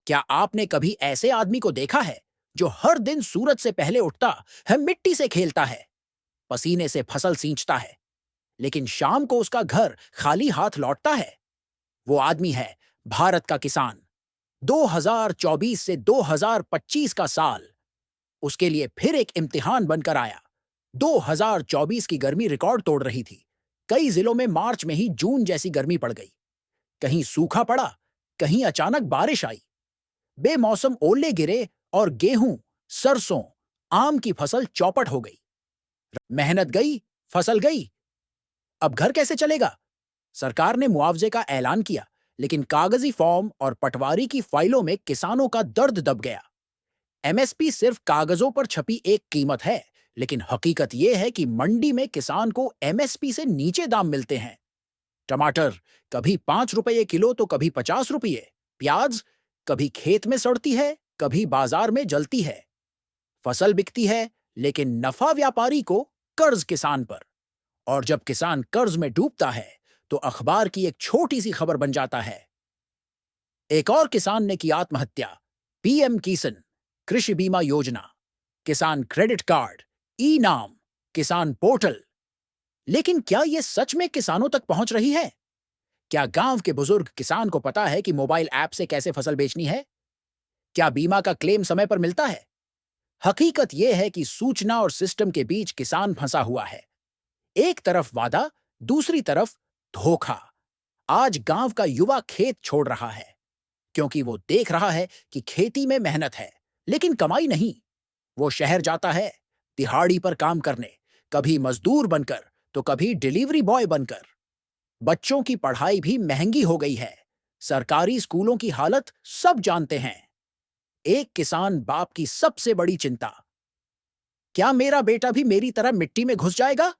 क्या आपने कभी ऐसे आदमी को देखा है जो हर दिन सूरज से पहले उठता है, मिट्टी से खेलता है, पसीने से फसल सींचता है, लेकिन शाम को उसका घर खाली हाथ लौटता है? वो आदमी है भारत का किसान। 2024 से 2025 का साल उसके लिए फिर एक इम्तिहान बनकर आया। 2024 की गर्मी रिकॉर्ड तोड़ रही थी। कई जिलों में मार्च में ही जून जैसी गर्मी पड़ गई। कहीं सूखा पड़ा, कहीं अचानक बारिश आई। बेमौसम ओले गिरे और गेहूं, सरसों, आम की फसल चौपट हो गई। मेहनत गई, फसल गई। अब घर कैसे चलेगा? सरकार ने मुआवजे का ऐलान किया, लेकिन कागजी फॉर्म और पटवारी की फाइलों में किसानों का दर्द दब गया। एमएसपी सिर्फ कागजों पर छपी एक कीमत है, लेकिन हकीकत यह है कि मंडी में किसान को एमएसपी से नीचे दाम मिलते हैं। टमाटर कभी 5 रुपये किलो तो कभी 50 रुपये। प्याज कभी खेत में सड़ती है, कभी बाजार में जलती है। फसल बिकती है, लेकिन नफा व्यापारी को, कर्ज किसान पर। और जब किसान कर्ज में डूबता है, तो अखबार की एक छोटी सी खबर बन जाता है। एक और किसान ने की आत्महत्या। पीएम किसान, कृषि बीमा योजना, किसान क्रेडिट कार्ड, ई नाम, किसान पोर्टल। लेकिन क्या यह सच में किसानों तक पहुंच रही है? क्या गांव के बुजुर्ग किसान को पता है कि मोबाइल ऐप से कैसे फसल बेचनी है? क्या बीमा का क्लेम समय पर मिलता है? हकीकत यह है कि सूचना और सिस्टम के बीच किसान फंसा हुआ है। एक तरफ वादा, दूसरी तरफ धोखा। आज गांव का युवा खेत छोड़ रहा है, क्योंकि वो देख रहा है कि खेती में मेहनत है, लेकिन कमाई नहीं। वो शहर जाता है, दिहाड़ी पर काम करने, कभी मजदूर बनकर तो कभी डिलीवरी बॉय बनकर। बच्चों की पढ़ाई भी महंगी हो गई है। सरकारी स्कूलों की हालत सब जानते हैं। एक किसान बाप की सबसे बड़ी चिंता, क्या मेरा बेटा भी मेरी तरह मिट्टी में घुस जाएगा?